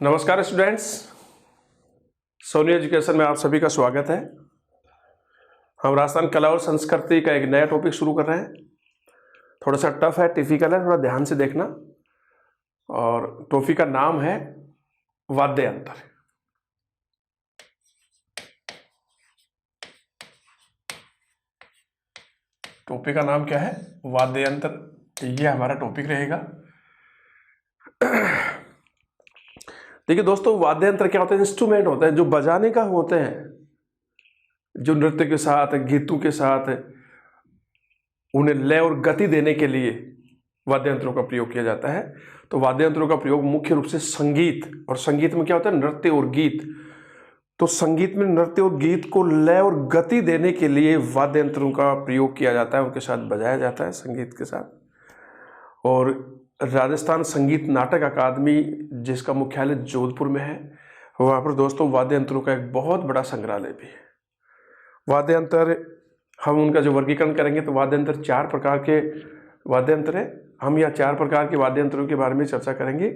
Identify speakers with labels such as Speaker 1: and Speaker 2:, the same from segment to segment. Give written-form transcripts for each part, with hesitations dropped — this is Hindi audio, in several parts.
Speaker 1: नमस्कार स्टूडेंट्स, सोनी एजुकेशन में आप सभी का स्वागत है। हम राजस्थान कला और संस्कृति का एक नया टॉपिक शुरू कर रहे हैं। थोड़ा सा टफ है, टिपिकल है, थोड़ा ध्यान से देखना। और टॉपिक का नाम है वाद्य यंत्र। टॉपिक का नाम क्या है? वाद्य यंत्र। ये हमारा टॉपिक रहेगा। देखिए दोस्तों, वाद्य यंत्र क्या होता है? इंस्ट्रूमेंट होते हैं जो बजाने का होते हैं, जो नृत्य के साथ, गीतों के साथ उन्हें लय और गति देने के लिए वाद्य यंत्रों का प्रयोग किया जाता है। तो वाद्य यंत्रों का प्रयोग मुख्य रूप से संगीत, और संगीत में क्या होता है? नृत्य और गीत। तो संगीत में नृत्य और गीत को लय और गति देने के लिए वाद्य यंत्रों का प्रयोग किया जाता है, उनके साथ बजाया जाता है संगीत के साथ। और राजस्थान संगीत नाटक अकादमी, जिसका मुख्यालय जोधपुर में है, वहाँ पर दोस्तों वाद्य यंत्रों का एक बहुत बड़ा संग्रहालय भी है। वाद्य यंत्र, हम उनका जो वर्गीकरण करेंगे तो वाद्य यंत्र 4 प्रकार के वाद्य यंत्र है। हम यहाँ 4 प्रकार के वाद्य यंत्रों के बारे में चर्चा करेंगे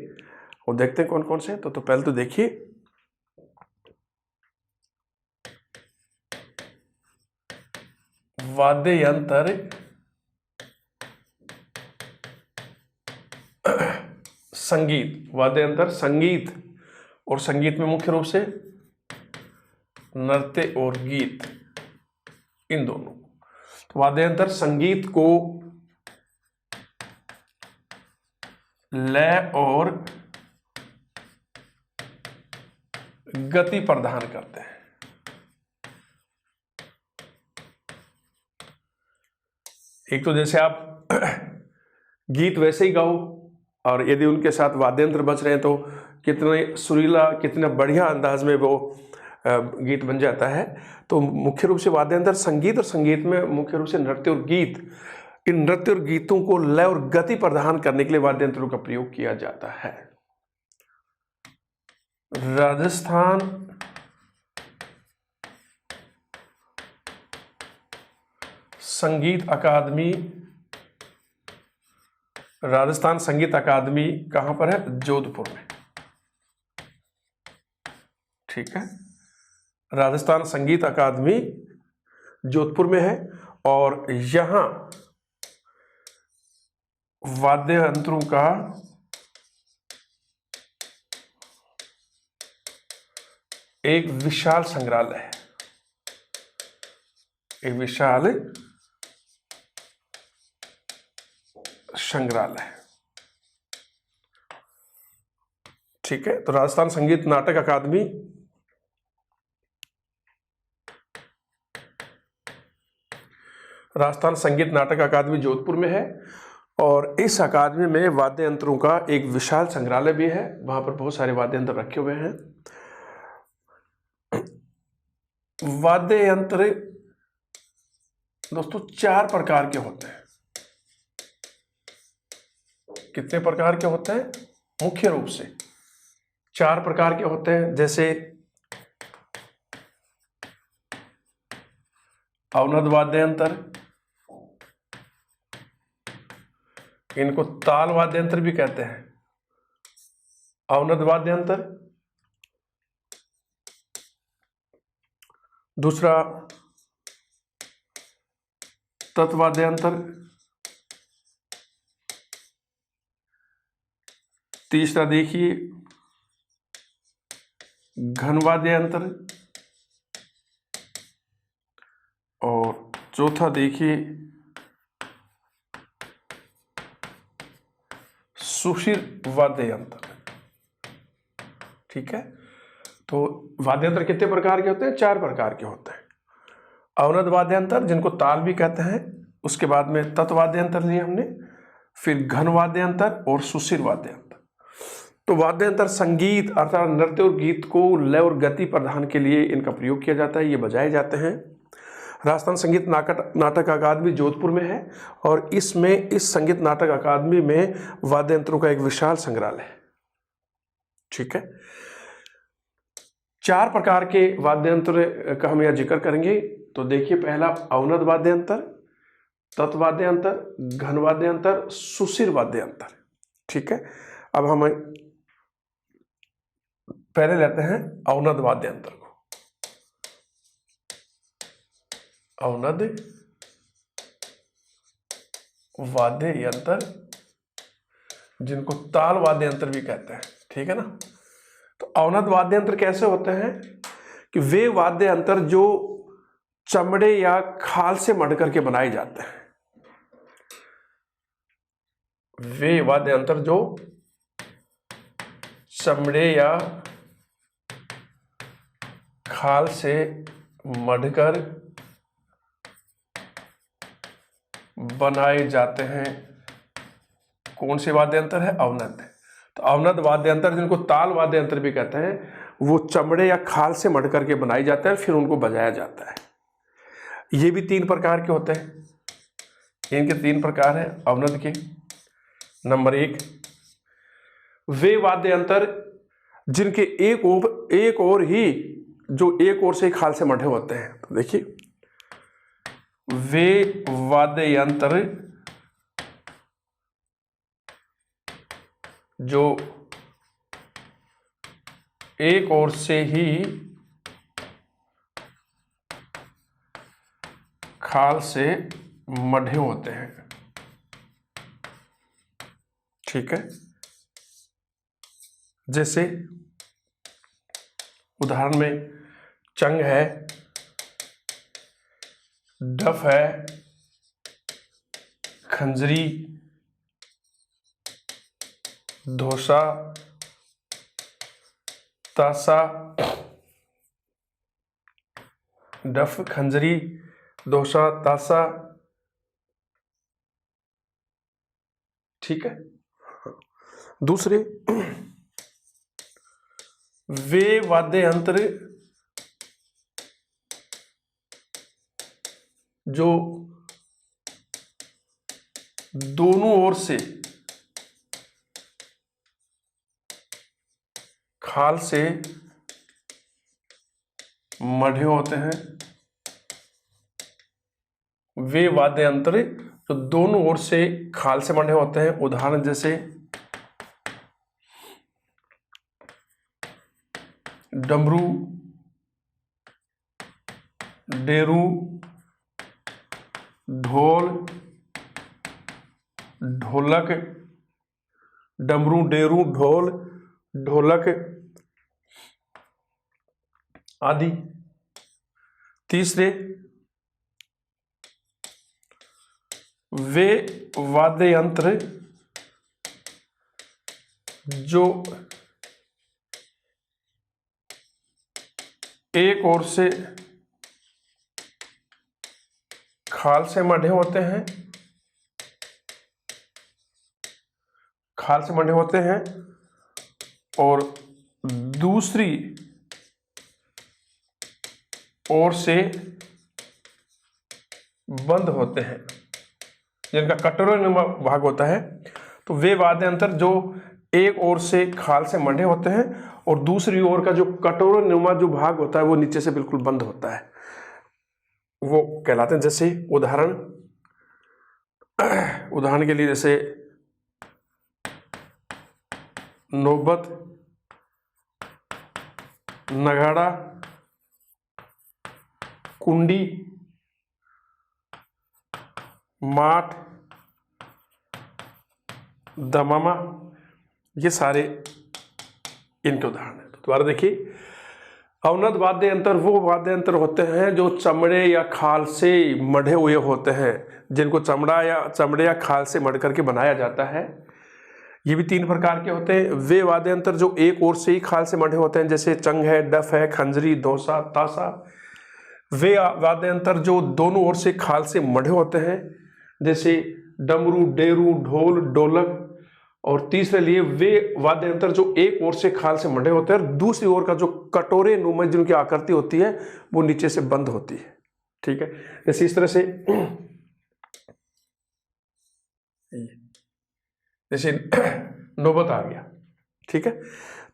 Speaker 1: और देखते हैं कौन कौन से। तो पहले तो देखिए, वाद्य यंत्र संगीत। वाद्य यंत्र संगीत, और संगीत में मुख्य रूप से नृत्य और गीत, इन दोनों। तो वाद्य यंत्र संगीत को लय और गति प्रदान करते हैं। एक तो जैसे आप गीत वैसे ही गाओ, और यदि उनके साथ वाद्य यंत्र बज रहे हैं तो कितने सुरीला, कितना बढ़िया अंदाज में वो गीत बन जाता है। तो मुख्य रूप से वाद्य यंत्र संगीत, और संगीत में मुख्य रूप से नृत्य और गीत, इन नृत्य और गीतों को लय और गति प्रदान करने के लिए वाद्य यंत्रों का प्रयोग किया जाता है। राजस्थान संगीत अकादमी, राजस्थान संगीत अकादमी कहां पर है? जोधपुर में। ठीक है, राजस्थान संगीत अकादमी जोधपुर में है। और यहां वाद्य यंत्रों का एक विशाल संग्रहालय है, एक विशाल संग्रहालय है। ठीक है, तो राजस्थान संगीत नाटक अकादमी राजस्थान संगीत नाटक अकादमी जोधपुर में है। और इस अकादमी में वाद्य यंत्रों का एक विशाल संग्रहालय भी है। वहां पर बहुत सारे वाद्य यंत्र रखे हुए हैं। वाद्य यंत्र दोस्तों 4 प्रकार के होते हैं। कितने प्रकार के होते हैं? मुख्य रूप से 4 प्रकार के होते हैं। जैसे अवनद वाद्य यंत्र, इनको ताल वाद्य यंत्र भी कहते हैं। अवनद वाद्य यंत्र। दूसरा तत्वाद्य यंत्र। तीसरा देखिए घन वाद्य यंत्र। और चौथा देखिए सुशिर वाद्य यंत्र। ठीक है, तो वाद्य यंत्र कितने प्रकार के होते हैं? 4 प्रकार के होते हैं। अवनद वाद्य यंत्र, जिनको ताल भी कहते हैं। उसके बाद में तत्वाद्य यंत्र लिए हमने, फिर घन वाद्य यंत्र और सुशिर वाद्य यंत्र। तो वाद्य यंत्र संगीत अर्थात नृत्य और गीत को लय और गति प्रदान के लिए इनका प्रयोग किया जाता है, ये बजाए जाते हैं। राजस्थान संगीत नाटक अकादमी जोधपुर में है, और इसमें इस संगीत नाटक अकादमी में वाद्य यंत्रों का एक विशाल संग्रहालय है। ठीक है, 4 प्रकार के वाद्य यंत्र का हम यहाँ जिक्र करेंगे। तो देखिए, पहला अवनद वाद्य यंत्र, तत्वाद्य यंत्र, घन वाद्य यंत्र, सुशिर वाद्य यंत्र। ठीक है, अब हम पहले लेते हैं अवनद वाद्य यंत्र को। अवनद वाद्य यंत्र, जिनको ताल वाद्य यंत्र भी कहते हैं, ठीक है ना। तो अवनद वाद्य यंत्र कैसे होते हैं कि वे वाद्य यंत्र जो चमड़े या खाल से मढ़ करके बनाए जाते हैं। वे वाद्य यंत्र जो चमड़े या खाल से मढ़कर बनाए जाते हैं। कौन से वाद्य यंत्र है? अवनद। तो अवनद वाद्य यंत्र, जिनको ताल वाद्य यंत्र भी कहते हैं, वो चमड़े या खाल से मढ़ करके बनाए जाते हैं, फिर उनको बजाया जाता है। ये भी 3 प्रकार के होते हैं। इनके 3 प्रकार हैं अवनद के। नंबर 1, वे वाद्य यंत्र जिनके एक ओर ही, जो एक ओर से खाल से मढ़े होते हैं। तो देखिए, वे वाद्य यंत्र जो एक ओर से ही खाल से मढ़े होते हैं, ठीक है। जैसे उदाहरण में चंग है, डफ है, खंजरी, धोसा, तासा। डफ, खंजरी, धोसा, तासा, ठीक है। दूसरे, वे वाद्य यंत्र जो दोनों ओर से खाल से मढ़े होते हैं। वे वाद्य यंत्र जो दोनों ओर से खाल से मढ़े होते हैं। उदाहरण जैसे डमरू, डेरू, ढोल, ढोलक। डमरू, डेरू, ढोल, ढोलक आदि। तीसरे, वे वाद्य यंत्र जो एक ओर से खाल से मढ़े होते हैं, खाल से मढ़े होते हैं, और दूसरी ओर से बंद होते हैं, जिनका कटोरीनुमा भाग होता है। तो वे वाद्य यंत्र जो एक ओर से खाल से मढ़े होते हैं और दूसरी ओर का जो कटोरीनुमा जो भाग होता है वो नीचे से बिल्कुल बंद होता है, वो कहलाते हैं। जैसे उदाहरण के लिए, जैसे नौबत, नगाड़ा, कुंडी, माठ, दमामा, ये सारे इनके उदाहरण हैं। तो दोबारा देखिए, अवनद वाद्य यंत्र वो वाद्य यंत्र होते हैं जो चमड़े या खाल से मढ़े हुए होते हैं, जिनको चमड़े या खाल से मढ़ करके बनाया जाता है। ये भी 3 प्रकार के होते हैं। वे वाद्य यंत्र जो एक ओर से ही खाल से मढ़े होते हैं, जैसे चंग है, डफ है, खंजरी, धोसा, तासा। वे वाद्य यंत्र जो दोनों ओर से खाल से मढ़े होते हैं, जैसे डमरू, डेरू, ढोल, ढोलक। और तीसरे लिए, वे वाद्य यंत्र जो एक ओर से खाल से मढ़े होते हैं और दूसरी ओर का जो कटोरे नुमा जिनकी आकृति होती है वो नीचे से बंद होती है, ठीक है। जैसे इस तरह से, जैसे नौबत आ गया, ठीक है,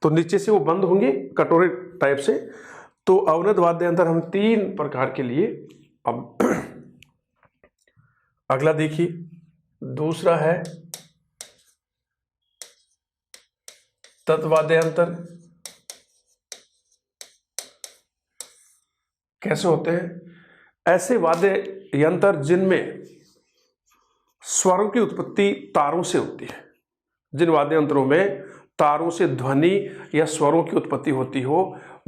Speaker 1: तो नीचे से वो बंद होंगे कटोरे टाइप से। तो अवनद वाद्य यंत्र हम 3 प्रकार के लिए। अब अगला देखिए, दूसरा है तत्वाद्य यंत्र। कैसे होते हैं? ऐसे वाद्य यंत्र जिनमें स्वरों की उत्पत्ति तारों से होती है। जिन वाद्य यंत्रों में तारों से ध्वनि या स्वरों की उत्पत्ति होती हो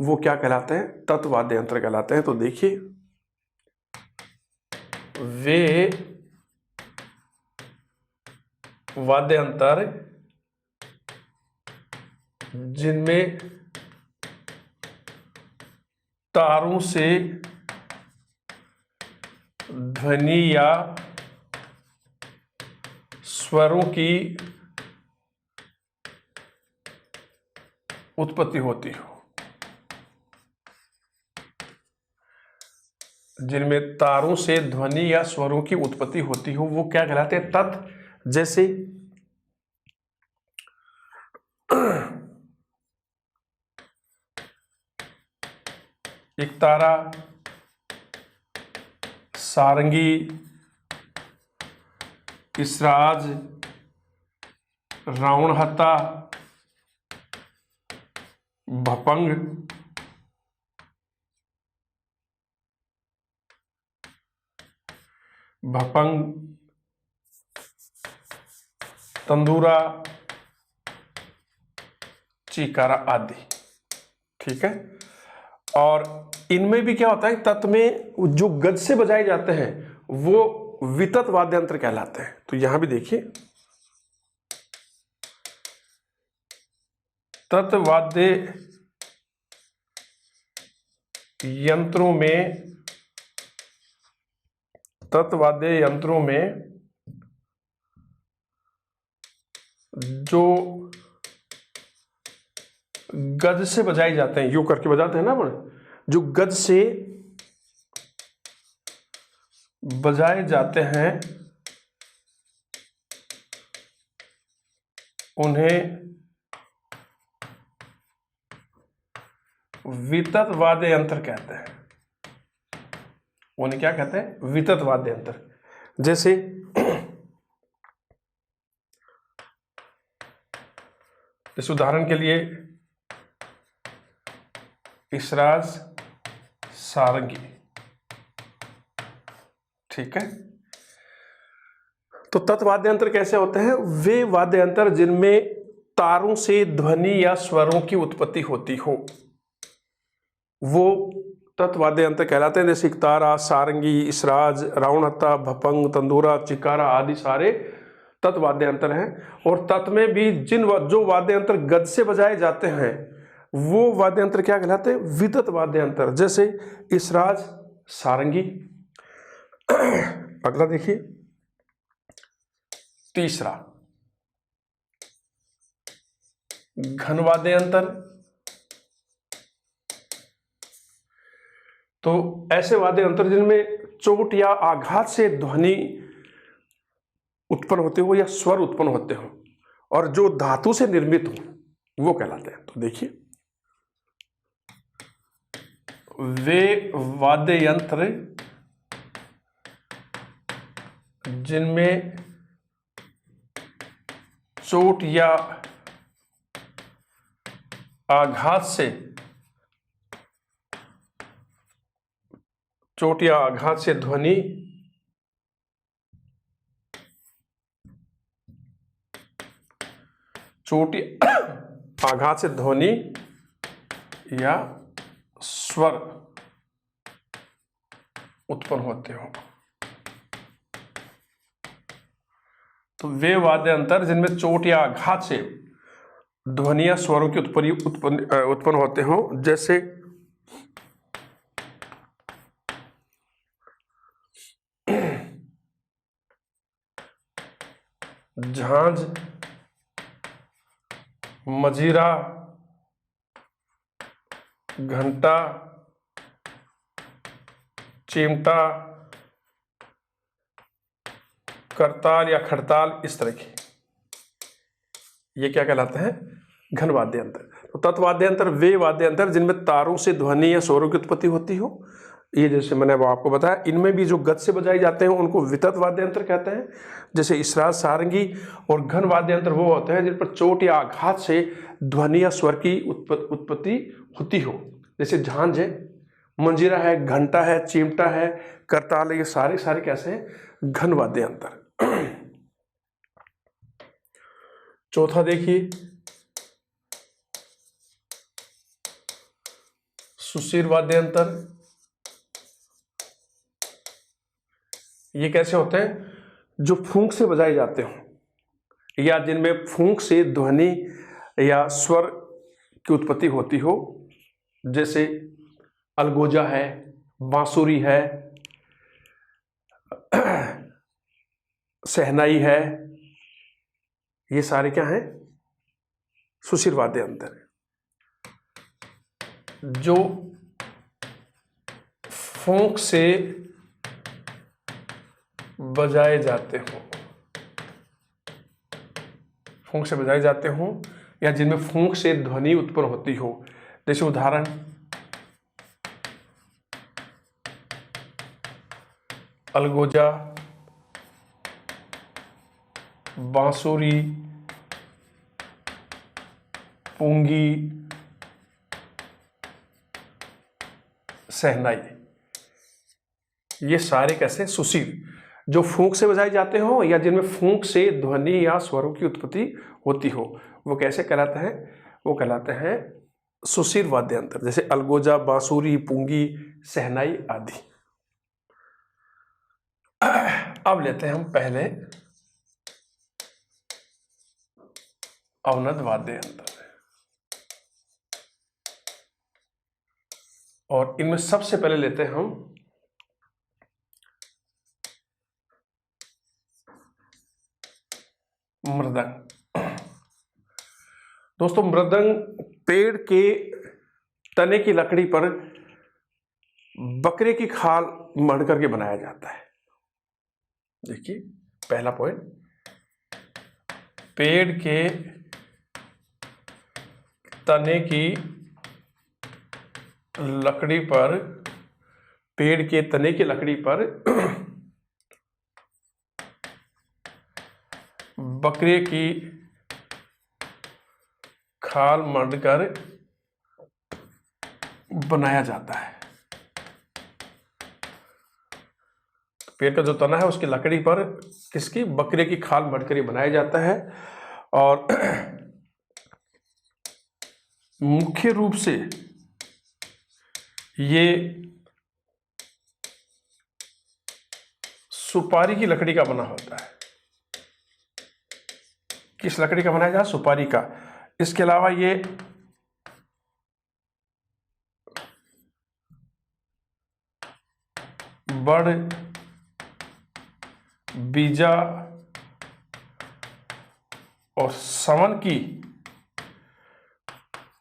Speaker 1: वो क्या कहलाते हैं? तत् वाद्य यंत्र कहलाते हैं। तो देखिए, वे वाद्य यंत्र जिनमें तारों से ध्वनि या स्वरों की उत्पत्ति होती हो, जिनमें तारों से ध्वनि या स्वरों की उत्पत्ति होती हो वो क्या कहलाते हैं? तत्। जैसे एक तारा, सारंगी, इसराज, रावणहत्ता, भपंग, तंदूरा, चिकारा आदि। ठीक है। और इनमें भी क्या होता है? तत् में जो गज से बजाए जाते हैं वो वितत वाद्य यंत्र कहलाते हैं। तो यहां भी देखिए, तत् वाद्य यंत्रों में जो गज से बजाए जाते हैं, यूं करके बजाते हैं ना अपन, जो गज से बजाए जाते हैं उन्हें वितत वाद्य यंत्र कहते हैं। उन्हें क्या कहते हैं? वितत वाद्य यंत्र। जैसे इस उदाहरण के लिए इसराज, सारंगी। ठीक है। तो तत् वाद्य यंत्र कैसे होते हैं? वे वाद्य यंत्र जिनमें तारों से ध्वनि या स्वरों की उत्पत्ति होती हो वो तत् वाद्य यंत्र कहलाते हैं। जैसे तारा, सारंगी, इसराज, रावणहत्ता, भपंग, तंदूरा, चिकारा आदि सारे तत् वाद्य यंत्र हैं। और तत् में भी जो वाद्य यंत्र गज से बजाए जाते हैं वो वाद्य यंत्र क्या कहलाते हैं? वितत वाद्य यंत्र। जैसे इसराज, सारंगी। अगला देखिए, तीसरा घन वाद्य यंत्र। तो ऐसे वाद्य यंत्र जिनमें चोट या आघात से ध्वनि उत्पन्न होते हो या स्वर उत्पन्न होते हो और जो धातु से निर्मित हो वो कहलाते हैं। तो देखिए, वे वाद्य यंत्र जिनमें चोट या आघात से ध्वनि आघात से ध्वनि या स्वर उत्पन्न होते हो। तो वे वाद्य यंत्र जिनमें चोट या आघात से ध्वनि या स्वरों की उत्पन्न होते हो, जैसे झांझ, मजीरा, घंटा, चिमटा, करताल या खड़ताल, इस तरह की, ये क्या कहलाते हैं? घन वाद्य यंत्र। तो तत् वाद्य यंत्र वे वाद्य यंत्र जिनमें तारों से ध्वनि या स्वरों की उत्पत्ति होती हो, ये जैसे मैंने आपको बताया। इनमें भी जो गज से बजाए जाते हैं उनको वितत वाद्य यंत्र कहते हैं, जैसे इसराज, सारंगी। और घन वाद्य यंत्र वो होते हैं जिन पर चोट या आघात से ध्वनि या स्वर की उत्पत्ति होती हो, जैसे झांझ है, मंजीरा है, घंटा है, चिमटा है, करताल है, ये सारे सारे कैसे हैं? घन वाद्य यंत्र। चौथा देखिए सुशीर वाद्य यंत्र। ये कैसे होते हैं? जो फूंक से बजाए जाते हो या जिनमें फूंक से ध्वनि या स्वर की उत्पत्ति होती हो, जैसे अलगोजा है, बांसुरी है, शहनाई है, ये सारे क्या हैं? सुशीर वाद्य यंत्र है। जो फूंक से बजाए जाते हो, फूंक से बजाए जाते हो या जिनमें फूंक से ध्वनि उत्पन्न होती हो, जैसे उदाहरण अलगोजा, बांसुरी, पुंगी, शहनाई, ये सारे कैसे? सुशीर, जो फूंक से बजाए जाते हो या जिनमें फूंक से ध्वनि या स्वरों की उत्पत्ति होती हो, वो कैसे कहलाते हैं? वो कहलाते हैं सुशीर वाद्य यंत्र, जैसे अलगोजा, बांसुरी, पुंगी, शहनाई आदि। अब लेते हैं हम पहले अवनद वाद्य यंत्र, और इनमें सबसे पहले लेते हैं हम मृदंग। दोस्तों, मृदंग पेड़ के तने की लकड़ी पर बकरे की खाल मढ़ करके बनाया जाता है। देखिए पहला पॉइंट, पेड़ के तने की लकड़ी पर, पेड़ के तने की लकड़ी पर बकरे की खाल मढ़कर बनाया जाता है। पेड़ का जो तना है उसकी लकड़ी पर किसकी? बकरे की खाल मढ़कर बनाया जाता है। और मुख्य रूप से ये सुपारी की लकड़ी का बना होता है। किस लकड़ी का बनाया जाए? सुपारी का। इसके अलावा ये बड़, बीजा और सवन की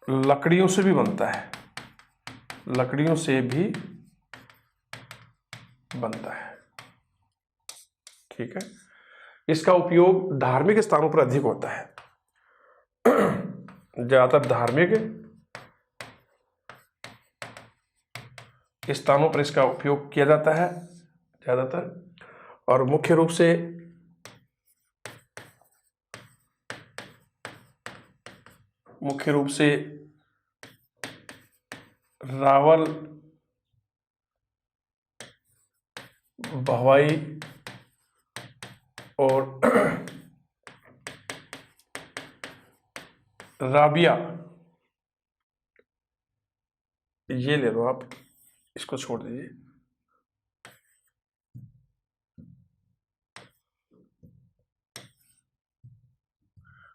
Speaker 1: लकड़ियों से भी बनता है, लकड़ियों से भी बनता है। ठीक है, इसका उपयोग धार्मिक स्थानों पर अधिक होता है। ज्यादातर धार्मिक स्थानों पर इसका उपयोग किया जाता है ज्यादातर, और मुख्य रूप से रावल, भवाई और राबिया, ये ले लो आप, इसको छोड़ दीजिए।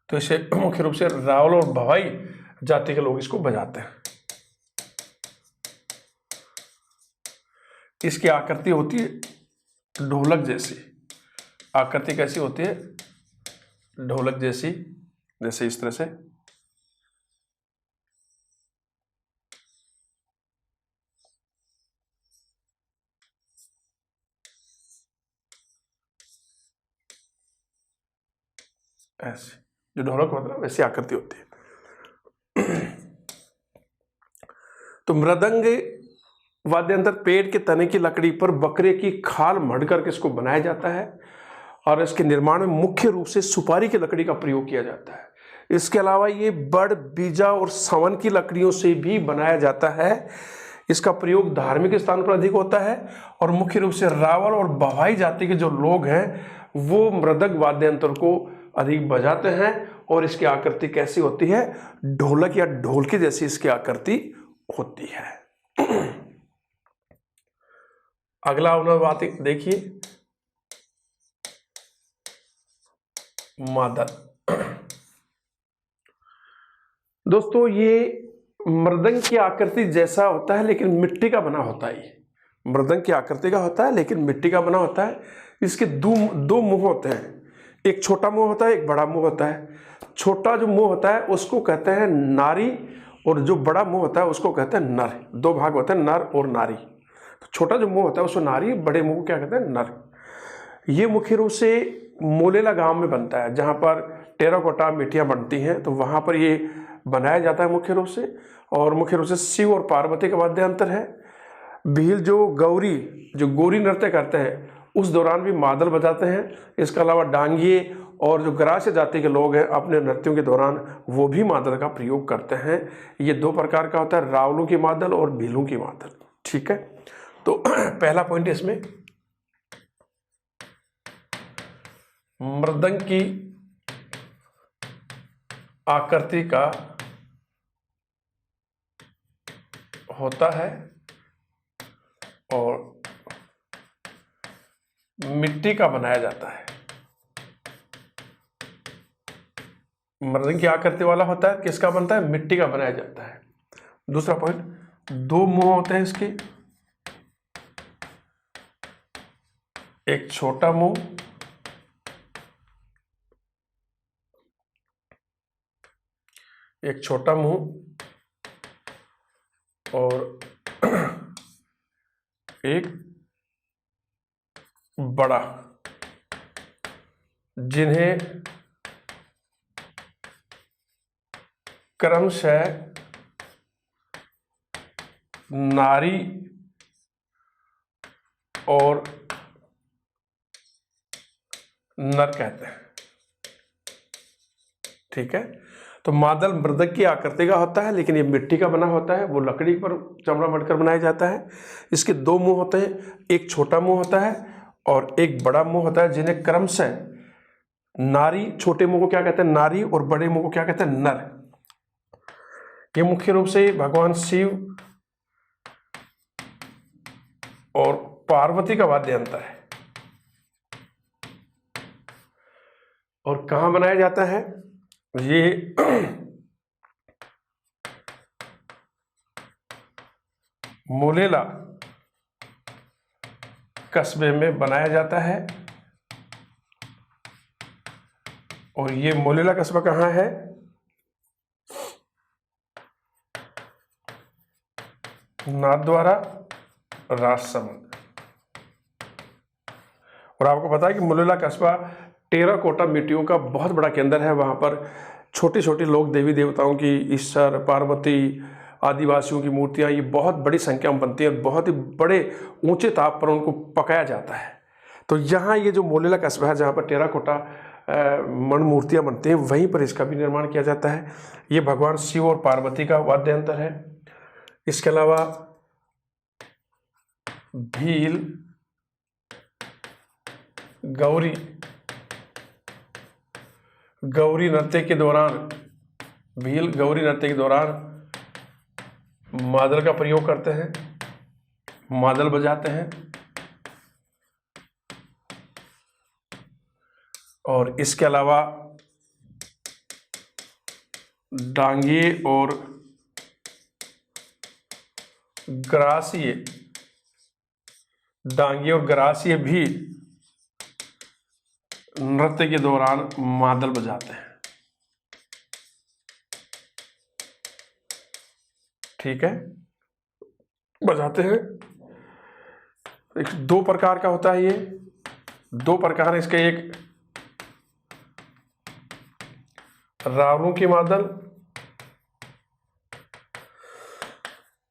Speaker 1: तो इसे मुख्य रूप से रावल और भवाई जाति के लोग इसको बजाते हैं। इसकी आकृति होती है ढोलक जैसी। आकृति कैसी होती है? ढोलक जैसी, जैसे इस तरह से। ऐसे जो ढोलक होता है ना, वैसी आकृति होती है। तो मृदंग वाद्य यंत्र पेड़ के तने की लकड़ी पर बकरे की खाल मढ़ करके इसको बनाया जाता है, और इसके निर्माण में मुख्य रूप से सुपारी की लकड़ी का प्रयोग किया जाता है। इसके अलावा ये बड़, बीजा और सवन की लकड़ियों से भी बनाया जाता है। इसका प्रयोग धार्मिक स्थान पर अधिक होता है और मुख्य रूप से रावल और बवाई जाति के जो लोग हैं वो मृदंग वाद्य यंत्र को अधिक बजाते हैं। और इसकी आकृति कैसी होती है, ढोलक या ढोलकी जैसी इसकी आकृति होती है। अगला बात देखिए, मादल। दोस्तों ये मृदंग की आकृति जैसा होता है लेकिन मिट्टी का बना होता है। ये मृदंग की आकृति का होता है लेकिन मिट्टी का बना होता है। इसके दो मुंह होते हैं, एक छोटा मुंह होता है, एक बड़ा मुंह होता है। छोटा जो मुंह होता है उसको कहते हैं नारी और जो बड़ा मुंह होता है उसको कहते हैं नर। दो भाग होते हैं, नर और नारी। तो छोटा जो मुंह होता है उसको नारी, बड़े मुंह को क्या कहते हैं, नर। ये मुख्य रूप से मोलेला गांव में बनता है जहां पर टेराकोटा मिट्टियां बनती हैं, तो वहां पर ये बनाया जाता है मुख्य रूप से। और मुख्य रूप से शिव और पार्वती का वाद्य यंत्र है। भील जो गौरी नृत्य करते हैं उस दौरान भी मादल बजाते हैं। इसके अलावा डांगिए और जो ग्रास्य जाति के लोग हैं अपने नृत्यों के दौरान वो भी मादल का प्रयोग करते हैं। ये दो प्रकार का होता है, रावलों की मादल और भीलों की मादल। ठीक है, तो पहला पॉइंट इसमें मृदंग की आकृति का होता है और मिट्टी का बनाया जाता है। मृदंग की आकृति वाला होता है, किसका बनता है, मिट्टी का बनाया जाता है। दूसरा पॉइंट, दो मुंह होते हैं इसके, एक छोटा मुंह और एक बड़ा, जिन्हें क्रमशः नारी और नर कहते हैं। ठीक है, तो मादल मृदंग की आकृति का होता है लेकिन ये मिट्टी का बना होता है, वो लकड़ी पर चमड़ा मढ़कर बनाया जाता है। इसके दो मुंह होते हैं, एक छोटा मुंह होता है और एक बड़ा मुंह होता है, जिन्हें क्रमशः नारी, छोटे मुंह को क्या कहते हैं, नारी, और बड़े मुंह को क्या कहते हैं, नर। ये मुख्य रूप से भगवान शिव और पार्वती का वाद्य यंत्र है। और कहां बनाया जाता है ये, मोलेला कस्बे में बनाया जाता है। और ये मोलेला कस्बा कहाँ है, नाथद्वारा, राजसमंद। और आपको पता है कि मोलेला कस्बा टेराकोटा मिट्टियों का बहुत बड़ा केंद्र है। वहाँ पर छोटे छोटे लोग, देवी देवताओं की, ईश्वर, पार्वती, आदिवासियों की मूर्तियाँ ये बहुत बड़ी संख्या में बनती हैं। बहुत ही बड़े ऊंचे ताप पर उनको पकाया जाता है। तो यहाँ ये जो मोलेला कस्बा है जहाँ पर टेराकोटा मण मूर्तियाँ बनती हैं, वहीं पर इसका भी निर्माण किया जाता है। ये भगवान शिव और पार्वती का वाद्य यंत्र है। इसके अलावा भील गौरी नृत्य के दौरान मादल का प्रयोग करते हैं, मादल बजाते हैं। और इसके अलावा डांगिए और ग्रासिए भी नृत्य के दौरान मादल बजाते हैं। ठीक है, बजाते हैं। एक दो प्रकार का होता है, ये दो प्रकार है इसके, एक रावलों की मादल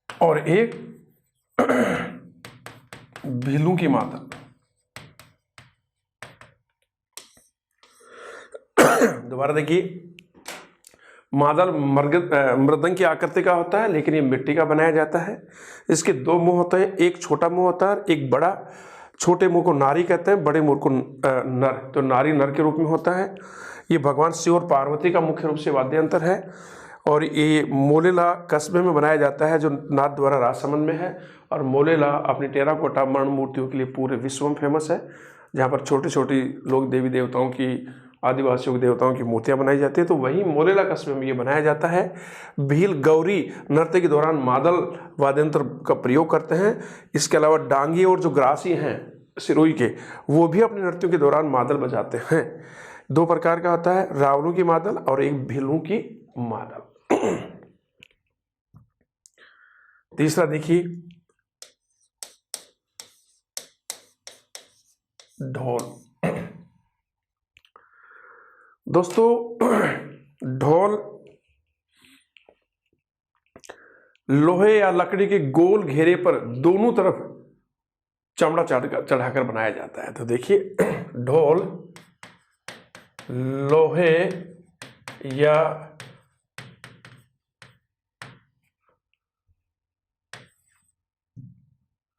Speaker 1: और एक भीलों की मादल। दोबारा देखिए, मादल मृदंग की आकृति का होता है, लेकिन ये मिट्टी का बनाया जाता है। इसके दो मुंह होते हैं, एक छोटा मुंह होता है, एक बड़ा। छोटे मुंह को नारी कहते हैं, बड़े मुंह को नर। तो नारी नर के रूप में होता है। ये भगवान शिव और पार्वती का मुख्य रूप से वाद्य यंत्र है। और ये मोलेला कस्बे में बनाया जाता है, जो नाथ द्वारा राजसमंद में है। और मोलेला अपनी टेराकोटा मर्ण मूर्तियों के लिए पूरे विश्व में फेमस है, जहाँ पर छोटी छोटी लोग देवी देवताओं की, आदिवासियों के देवताओं की मूर्तियां बनाई जाती है। तो वहीं मोलेला कस्बे में ये बनाया जाता है। भील गौरी नृत्य के दौरान मादल वाद्य यंत्र का प्रयोग करते हैं। इसके अलावा डांगी और जो ग्रासी हैं सिरोही के, वो भी अपने नृत्यों के दौरान मादल बजाते हैं। दो प्रकार का होता है, रावणों की मादल और एक भीलों की मादल। तीसरा देखिए, ढोल। दोस्तों, ढोल लोहे या लकड़ी के गोल घेरे पर दोनों तरफ चमड़ा चढ़ाकर बनाया जाता है। तो देखिए, ढोल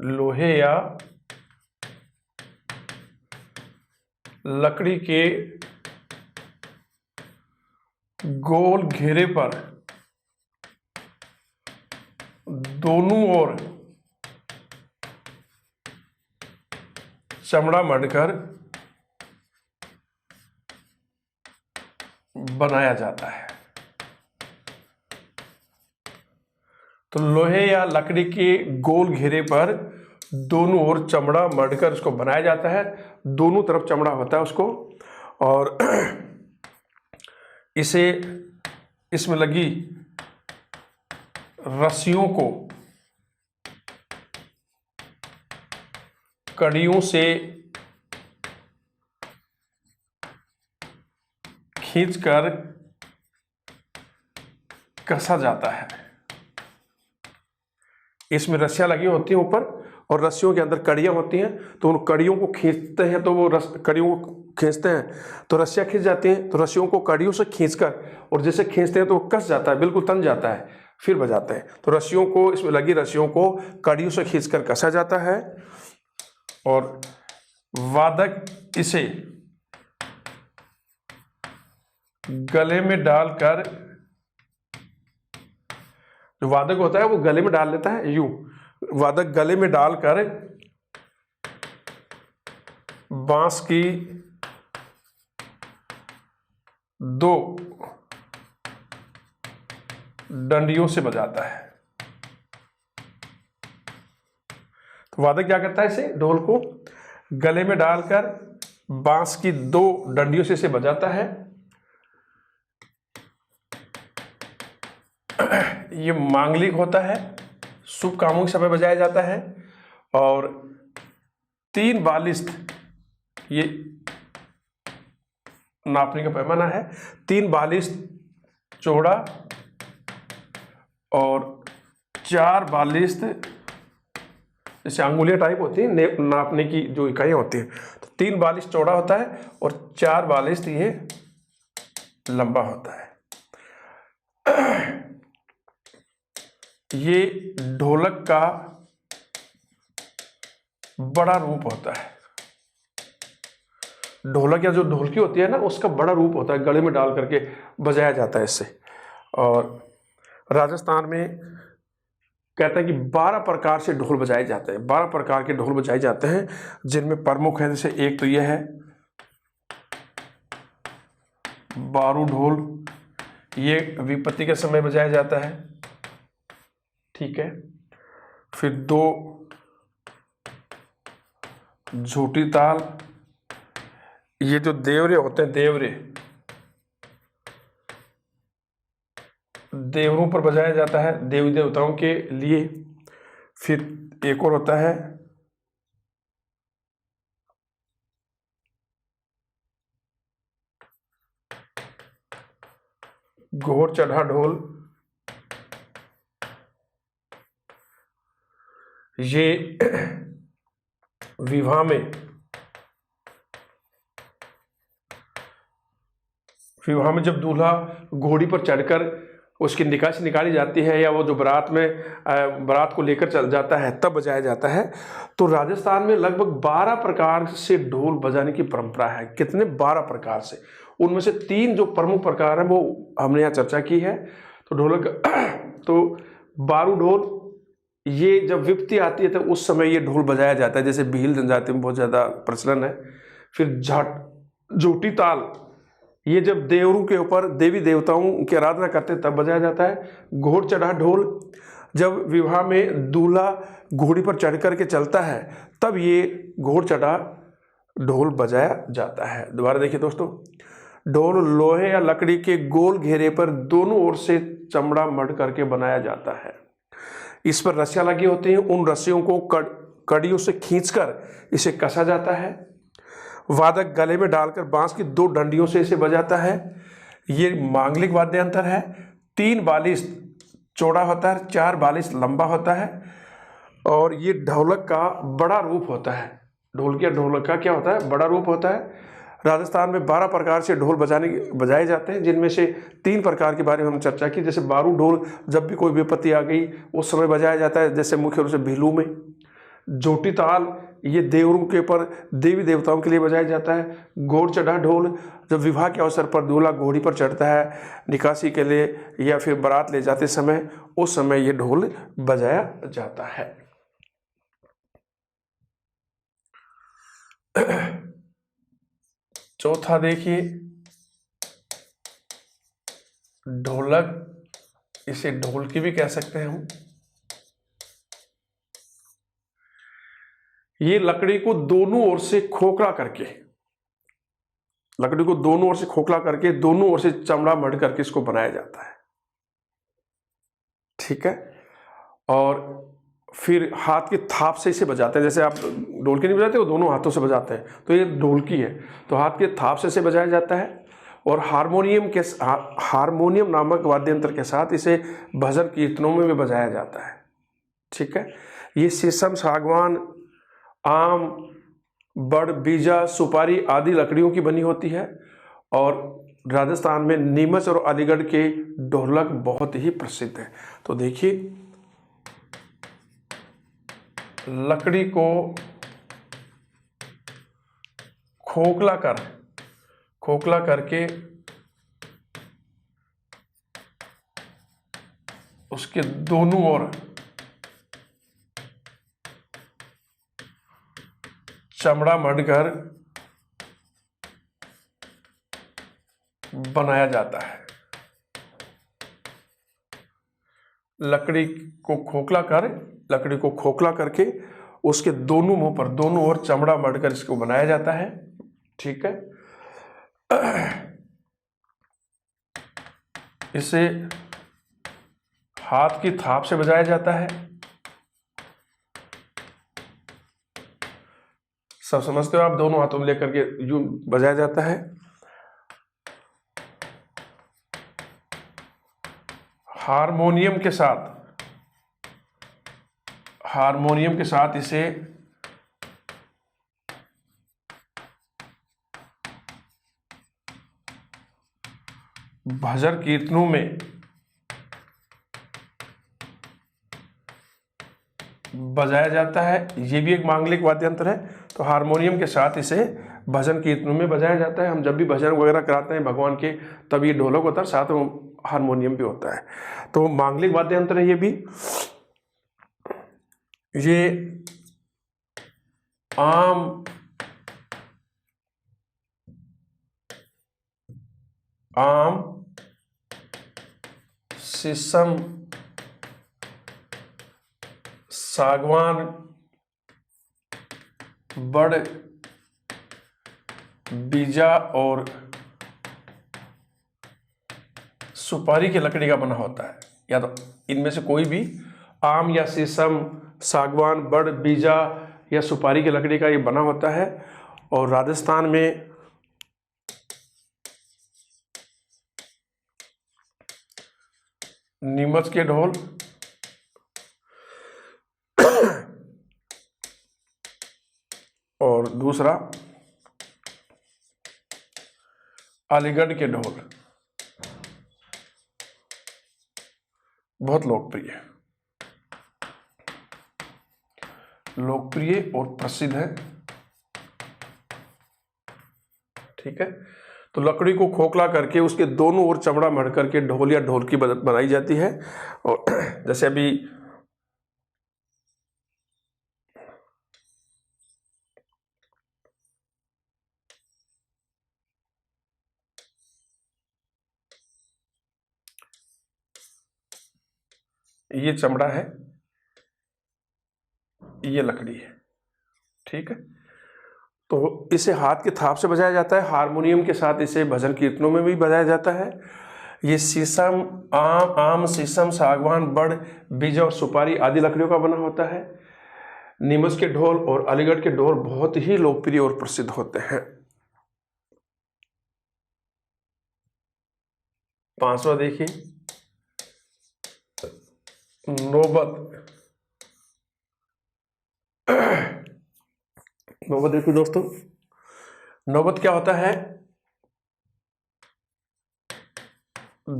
Speaker 1: लोहे या लकड़ी के गोल घेरे पर दोनों ओर चमड़ा मढ़कर बनाया जाता है। तो लोहे या लकड़ी के गोल घेरे पर दोनों ओर चमड़ा मढ़कर उसको बनाया जाता है। दोनों तरफ चमड़ा होता है उसको, और इसमें लगी रस्सियों को कड़ियों से खींचकर कसा जाता है। इसमें रस्सियां लगी होती हैं ऊपर, और रस्सियों के अंदर कड़ियां होती हैं। तो उन कड़ियों को खींचते हैं, तो वो कड़ियों को खींचते हैं तो रस्सियां खींच जाती हैं। तो रस्सियों को कड़ियों से खींचकर, और जैसे खींचते हैं तो वो कस जाता है, बिल्कुल तन जाता है, फिर बजाते हैं। तो रस्सियों को, इसमें लगी रस्सियों को कड़ियों से खींचकर कसा जाता है, और वादक इसे गले में डालकर, जो वादक होता है वो गले में डाल लेता है, यूं वादक गले में डालकर बांस की दो डंडियों से बजाता है। तो वादक क्या करता है, इसे ढोल को गले में डालकर बांस की दो डंडियों से इसे बजाता है। ये मांगलिक होता है, शुभ कामों के समय बजाया जाता है। और 3 बालिस्त, ये नापने का पैमाना है, 3 बालिस्त चौड़ा और 4 बालिस्त, जैसे अंगुलियां टाइप होती है नापने की जो इकाइयां होती हैं। तो 3 बालिस्त चौड़ा होता है और 4 बालिस्त ये लंबा होता है। ये ढोलक का बड़ा रूप होता है। ढोलक या जो ढोलकी होती है ना, उसका बड़ा रूप होता है, गले में डाल करके बजाया जाता है इससे। और राजस्थान में कहते हैं कि 12 प्रकार से ढोल बजाए जाते हैं, 12 प्रकार के ढोल बजाए जाते हैं, जिनमें प्रमुख है, जैसे एक तो यह है बारू ढोल, ये विपत्ति के समय बजाया जाता है, ठीक है। फिर 2 झूठी ताल, ये जो देवरे होते हैं, देवरों पर बजाया जाता है, देवी देवताओं के लिए। फिर एक और होता है घोर चढ़ा ढोल, ये विवाह में विवाह में जब दूल्हा घोड़ी पर चढ़कर उसकी निकासी निकाली जाती है या वो जो बारात को लेकर चल जाता है तब बजाया जाता है। तो राजस्थान में लगभग 12 प्रकार से ढोल बजाने की परंपरा है। कितने? 12 प्रकार से। उनमें से 3 जो प्रमुख प्रकार हैं वो हमने यहाँ चर्चा की है। तो ढोलक तो बारू ढोल, ये जब विपत्ति आती है तो उस समय ये ढोल बजाया जाता है, जैसे भील जनजाति में बहुत ज़्यादा प्रचलन है। फिर जोटी ताल, ये जब देवरों के ऊपर देवी देवताओं की आराधना करते हैं तब बजाया जाता है। घोड़ चढ़ा ढोल, जब विवाह में दूल्हा घोड़ी पर चढ़ कर के चलता है तब ये घोड़ चढ़ा ढोल बजाया जाता है। दोबारा देखिए दोस्तों, ढोल लोहे या लकड़ी के गोल घेरे पर दोनों ओर से चमड़ा मढ़ करके बनाया जाता है। इस पर रस्सियां लगी होती हैं, उन रस्सियों को कड़ियों से खींचकर इसे कसा जाता है। वादक गले में डालकर बांस की 2 डंडियों से इसे बजाता है। ये मांगलिक वाद्य यंत्र है। 3 बालिश चौड़ा होता है, 4 बालिश लंबा होता है और ये ढोलक का बड़ा रूप होता है। ढोलक का क्या होता है? बड़ा रूप होता है। राजस्थान में 12 प्रकार से ढोल बजाए जाते हैं, जिनमें से 3 प्रकार के बारे में हम चर्चा की। जैसे बारू ढोल जब भी कोई विपत्ति आ गई उस समय बजाया जाता है, जैसे मुख्य रूप से भीलू में। जोटी ताल, ये देवरों के ऊपर देवी देवताओं के लिए बजाया जाता है। घोड़ चढ़ा ढोल, जब विवाह के अवसर पर दूल्हा घोड़ी पर चढ़ता है निकासी के लिए या फिर बारात ले जाते समय, उस समय ये ढोल बजाया जाता है। चौथा देखिए, ढोलक, इसे ढोलकी भी कह सकते हैं हम। ये लकड़ी को दोनों ओर से खोखला करके, दोनों ओर से चमड़ा मढ़ करके इसको बनाया जाता है। ठीक है। और फिर हाथ की थाप से इसे बजाते हैं। जैसे आप ढोलकी नहीं बजाते, वो दोनों हाथों से बजाते हैं, तो ये ढोलकी है। तो हाथ के थाप से इसे बजाया जाता है। और हारमोनियम नामक वाद्य यंत्र के साथ इसे भजन कीर्तनों में भी बजाया जाता है। ठीक है। ये शीशम, सागवान, आम, बड़, बीजा, सुपारी आदि लकड़ियों की बनी होती है। और राजस्थान में नीमच और अलीगढ़ के ढोलक बहुत ही प्रसिद्ध है। तो देखिए, लकड़ी को खोखला करके उसके दोनों ओर चमड़ा मढ़कर बनाया जाता है। लकड़ी को खोखला करके उसके दोनों मुंह पर दोनों ओर चमड़ा मढ़कर इसको बनाया जाता है। ठीक है। इसे हाथ की थाप से बजाया जाता है। सब समझते हो आप? दोनों हाथों में लेकर के यूं बजाया जाता है। हारमोनियम के साथ इसे भजन कीर्तनों में बजाया जाता है। ये भी एक मांगलिक वाद्य यंत्र है। तो हारमोनियम के साथ इसे भजन कीर्तनों में बजाया जाता है। हम जब भी भजन वगैरह कराते हैं भगवान के, तब ये ढोलक होता है, साथ में हारमोनियम भी होता है। तो मांगलिक वाद्य यंत्र है ये भी। ये आम, शीशम, सागवान, बड़, बीजा और सुपारी की लकड़ी का बना होता है। या तो इनमें से कोई भी, आम या शीशम, सागवान, बड़, बीजा या सुपारी की लकड़ी का ये बना होता है। और राजस्थान में नीमच के ढोल, और दूसरा अलीगढ़ के ढोल बहुत लोकप्रिय और प्रसिद्ध है। ठीक है, तो लकड़ी को खोखला करके उसके दोनों ओर चमड़ा मढ़ करके ढोल या ढोलकी बनाई जाती है। और जैसे अभी ये चमड़ा है, ये लकड़ी है। ठीक है, तो इसे हाथ के थाप से बजाया जाता है। हारमोनियम के साथ इसे भजन कीर्तनों में भी बजाया जाता है। ये शीशम, आम, शीशम, सागवान, बड़, बीज और सुपारी आदि लकड़ियों का बना होता है। नीमच के ढोल और अलीगढ़ के ढोल बहुत ही लोकप्रिय और प्रसिद्ध होते हैं। 5वां देखिए, नौबत। नौबत देखिए दोस्तों, नौबत क्या होता है?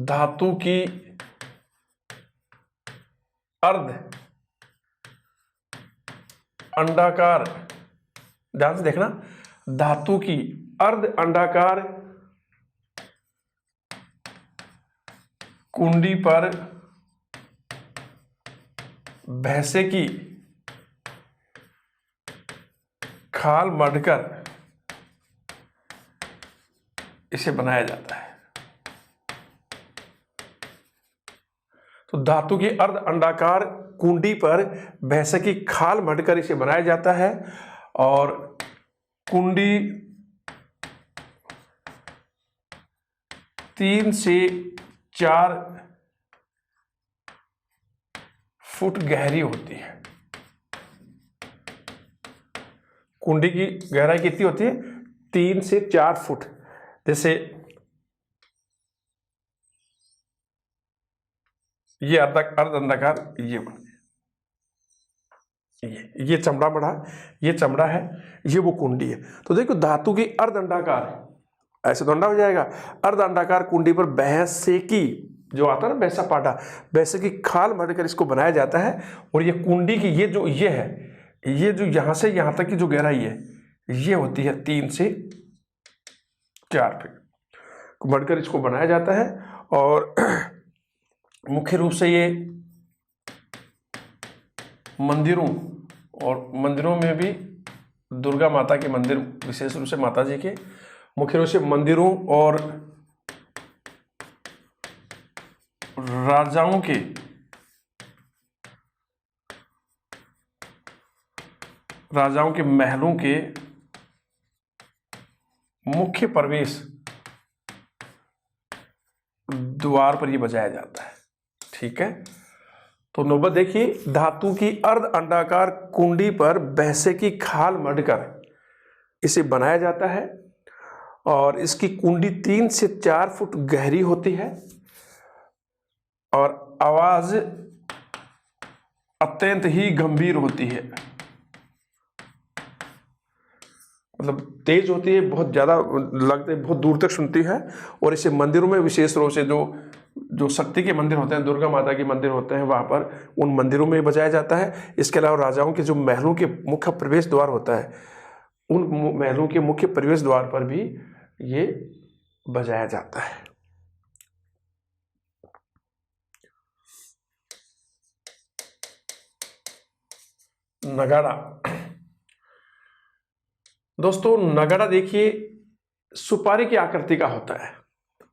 Speaker 1: धातु की अर्ध अंडाकार, ध्यान से देखना, धातु की अर्ध अंडाकार कुंडी पर भैंसे की खाल मढ़कर इसे बनाया जाता है। तो धातु की अर्ध अंडाकार कुंडी पर भैंसे की खाल मढ़कर इसे बनाया जाता है। और कुंडी 3 से 4 फुट गहरी होती है। कुंडी की गहराई कितनी होती है? 3 से 4 फुट। जैसे ये अर्ध अंडाकार, ये चमड़ा बढ़ा, ये चमड़ा है, ये वो कुंडी है। तो देखो धातु की अर्ध अंडाकार है, ऐसे तो अंडा हो जाएगा। अर्ध अंडाकार कुंडी पर भैंसे की, जो आता है ना भैंसा पाटा, भैंसे की खाल मढ़कर इसको बनाया जाता है। और ये कुंडी की ये है, ये जो यहां से यहां तक की जो गहराई है, ये होती है 3 से 4 फीट मढ़कर इसको बनाया जाता है। और मुख्य रूप से ये मंदिरों में भी, दुर्गा माता के मंदिर, विशेष रूप से माता जी के, मुख्य रूप से मंदिरों और राजाओं के महलों के मुख्य प्रवेश द्वार पर यह बजाया जाता है। ठीक है, तो नौबत देखिए, धातु की अर्ध अंडाकार कुंडी पर भैंसे की खाल मढ़कर इसे बनाया जाता है। और इसकी कुंडी 3 से 4 फुट गहरी होती है। और आवाज अत्यंत ही गंभीर होती है, मतलब तेज होती है, बहुत ज्यादा लगते, बहुत दूर तक सुनती है। और इसे मंदिरों में, विशेष रूप से जो शक्ति के मंदिर होते हैं, दुर्गा माता के मंदिर होते हैं, वहां पर उन मंदिरों में बजाया जाता है। इसके अलावा राजाओं के जो महलों के मुख्य प्रवेश द्वार होता है, उन महलों के मुख्य प्रवेश द्वार पर भी ये बजाया जाता है। नगाड़ा। दोस्तों नगाड़ा देखिए, सुपारी की आकृति का होता है।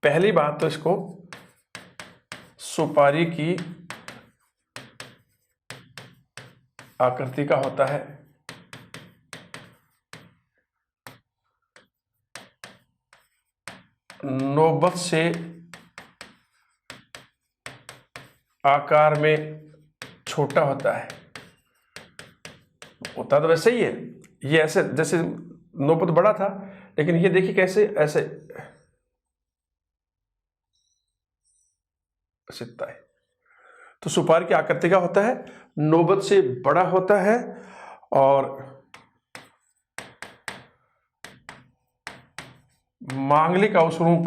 Speaker 1: पहली बात तो इसको सुपारी की आकृति का होता है। नौबत से आकार में छोटा होता है तो वैसे ही है। ये ऐसे, जैसे नौबत बड़ा था, लेकिन ये देखिए कैसे ऐसे सिकता है। तो सुपारी की आकृति का होता है, नौबत से बड़ा होता है और मांगलिक अवसरों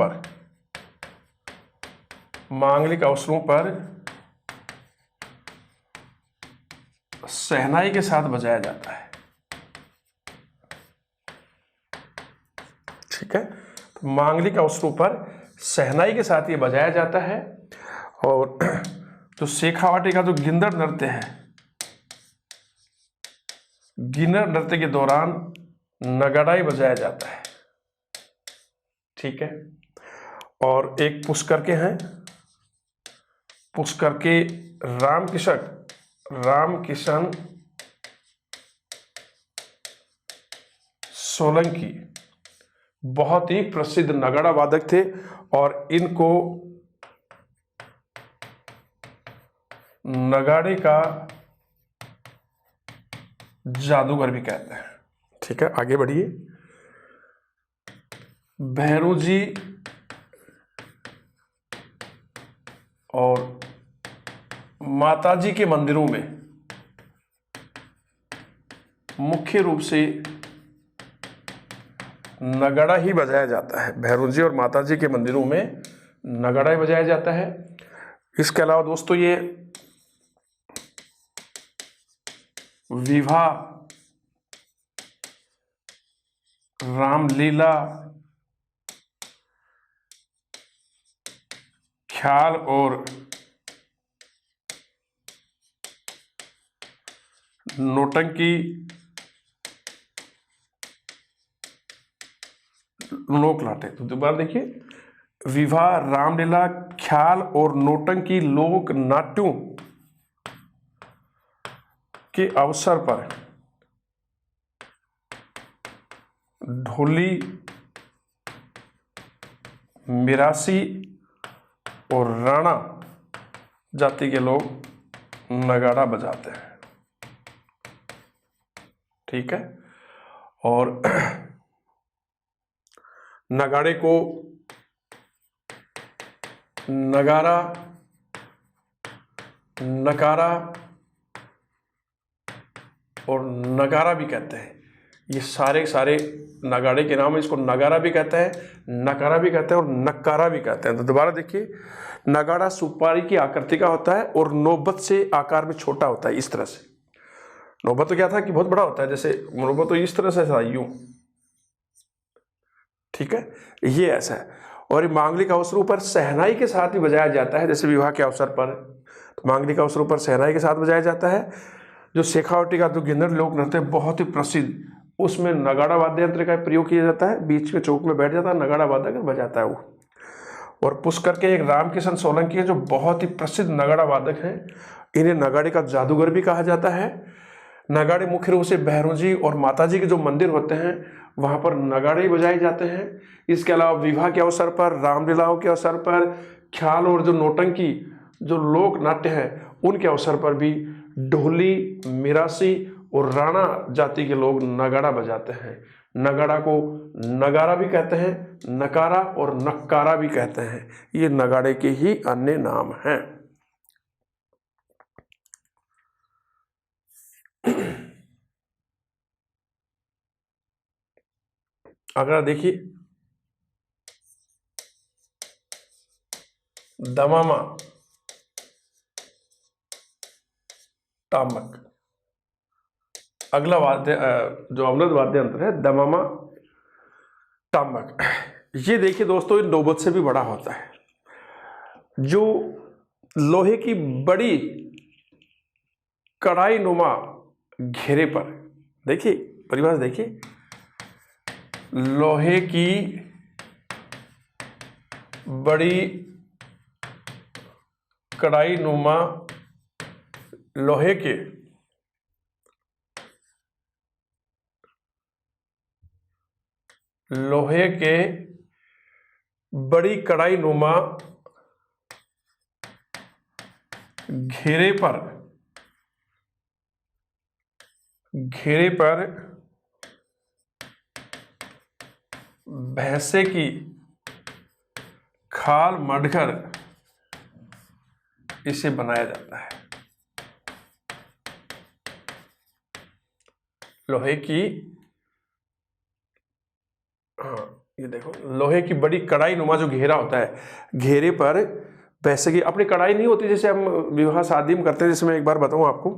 Speaker 1: पर शहनाई के साथ बजाया जाता है। ठीक है, तो मांगलिक अवसरों पर शहनाई के साथ ये बजाया जाता है। और जो शेखावाटी का जो गिंदड़ नृत्य है, गिंदड़ नृत्य के दौरान नगाड़ा ही बजाया जाता है। ठीक है, और एक पुष्कर के हैं, पुष्कर के रामकिशन सोलंकी बहुत ही प्रसिद्ध नगाड़ा वादक थे, और इनको नगाड़े का जादूगर भी कहते हैं। ठीक है, आगे बढ़िए। भैरू जी और माताजी के मंदिरों में मुख्य रूप से नगाड़ा ही बजाया जाता है। भैरू जी और माताजी के मंदिरों में नगाड़ा ही बजाया जाता है। इसके अलावा दोस्तों ये विवाह, रामलीला, ख्याल और नौटंकी लोक नाट्य। तो दोबारा देखिए, विवाह, रामलीला, ख्याल और नौटंकी लोक नाट्यों के अवसर पर ढोली, मिरासी और राणा जाति के लोग नगाड़ा बजाते हैं। ठीक है, और नगाड़े को नगारा, नकारा और नगारा भी कहते हैं। ये सारे नगाड़े के नाम है। इसको नगारा भी कहते हैं, नकारा भी कहते हैं और नकारा भी कहते हैं। तो दोबारा देखिए, नगाड़ा सुपारी की आकृति का होता है और नौबत से आकार में छोटा होता है। इस तरह से नौबत तो क्या था कि बहुत बड़ा होता है, जैसे नौबत तो इस तरह से था, यूं। ठीक है, ये ऐसा है। और ये मांगलिक अवसरों पर शहनाई के साथ ही बजाया जाता है। जैसे विवाह के अवसर पर तो मांगलिक अवसरों पर शहनाई के साथ बजाया जाता है। जो शेखावटी का जो गिंदड़ लोक नृत्य बहुत ही प्रसिद्ध, उसमें नगाड़ा वाद्य यंत्र का प्रयोग किया जाता है। बीच में चौक में बैठ जाता है नगाड़ा वादक बजाता है वो। और पुष्कर के एक रामकिशन सोलंकी है जो बहुत ही प्रसिद्ध नगाड़ा वादक हैं। इन्हें नगाड़े का जादूगर भी कहा जाता है। नगाड़े मुख्य रूप से भैरू जी और माताजी के जो मंदिर होते हैं वहाँ पर नगाड़े ही बजाए जाते हैं। इसके अलावा विवाह के अवसर पर, रामलीलाओं के अवसर पर, ख्याल और जो नौटंकी जो लोक नाट्य है उनके अवसर पर भी ढोली, मिरासी और राणा जाति के लोग नगाड़ा बजाते हैं। नगाड़ा को नगारा भी कहते हैं, नकारा और नक्कारा भी कहते हैं। ये नगाड़े के ही अन्य नाम हैं। अगला देखिए, दमामा, तामक। अगला वाद्य जो अवनद वाद्य यंत्र है दमामा, तामक। ये देखिए दोस्तों, इन नौबत से भी बड़ा होता है। जो लोहे की बड़ी कढ़ाई नुमा घेरे पर, देखिए परिभाषा देखिए, लोहे की बड़ी कढ़ाई नुमा, लोहे के बड़ी कढ़ाई नुमा घेरे पर भैंसे की खाल मढ़कर इसे बनाया जाता है। लोहे की ये देखो लोहे की बड़ी कढ़ाई नुमा जो घेरा होता है, घेरे पर वैसे की अपनी कढ़ाई नहीं होती जैसे हम विवाह शादी में करते हैं, जैसे मैं एक बार बताऊं आपको,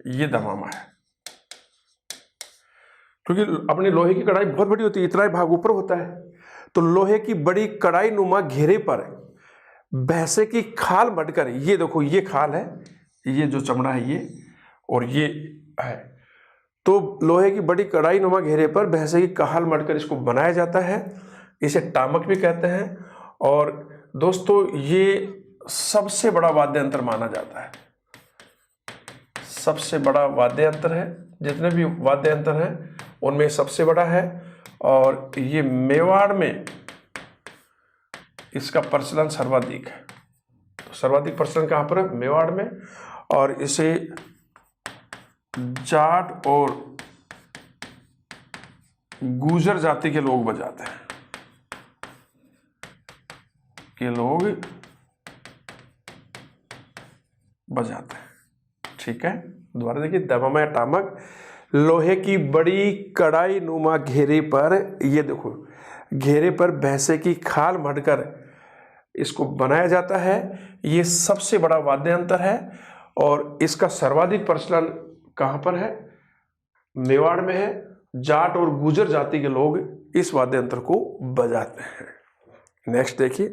Speaker 1: ये दमामा है, क्योंकि अपनी लोहे की कढ़ाई बहुत बड़ी होती है, इतना ही भाग ऊपर होता है। तो लोहे की बड़ी कढ़ाई नुमा घेरे पर भैंसे की खाल मटकर, ये देखो ये खाल है, ये जो चमड़ा है ये, और ये है, तो लोहे की बड़ी कढ़ाई नुमा घेरे पर भैंसे की खाल मटकर इसको बनाया जाता है। इसे टामक भी कहते हैं। और दोस्तों ये सबसे बड़ा वाद्य यंत्र माना जाता है, सबसे बड़ा वाद्य यंत्र है, जितने भी वाद्य यंत्र हैं उनमें सबसे बड़ा है। और ये मेवाड़ में इसका प्रचलन सर्वाधिक है। तो सर्वाधिक प्रचलन कहाँ पर है? मेवाड़ में। और इसे जाट और गुर्जर जाति के लोग बजाते हैं, ठीक है। दोबारा देखिए, दमामा या टामक लोहे की बड़ी कढ़ाई नुमा घेरे पर, ये देखो घेरे पर भैंसे की खाल मढ़कर इसको बनाया जाता है। ये सबसे बड़ा वाद्य यंत्र है और इसका सर्वाधिक प्रचलन कहाँ पर है? मेवाड़ में है। जाट और गुर्जर जाति के लोग इस वाद्य यंत्र को बजाते हैं। नेक्स्ट देखिए,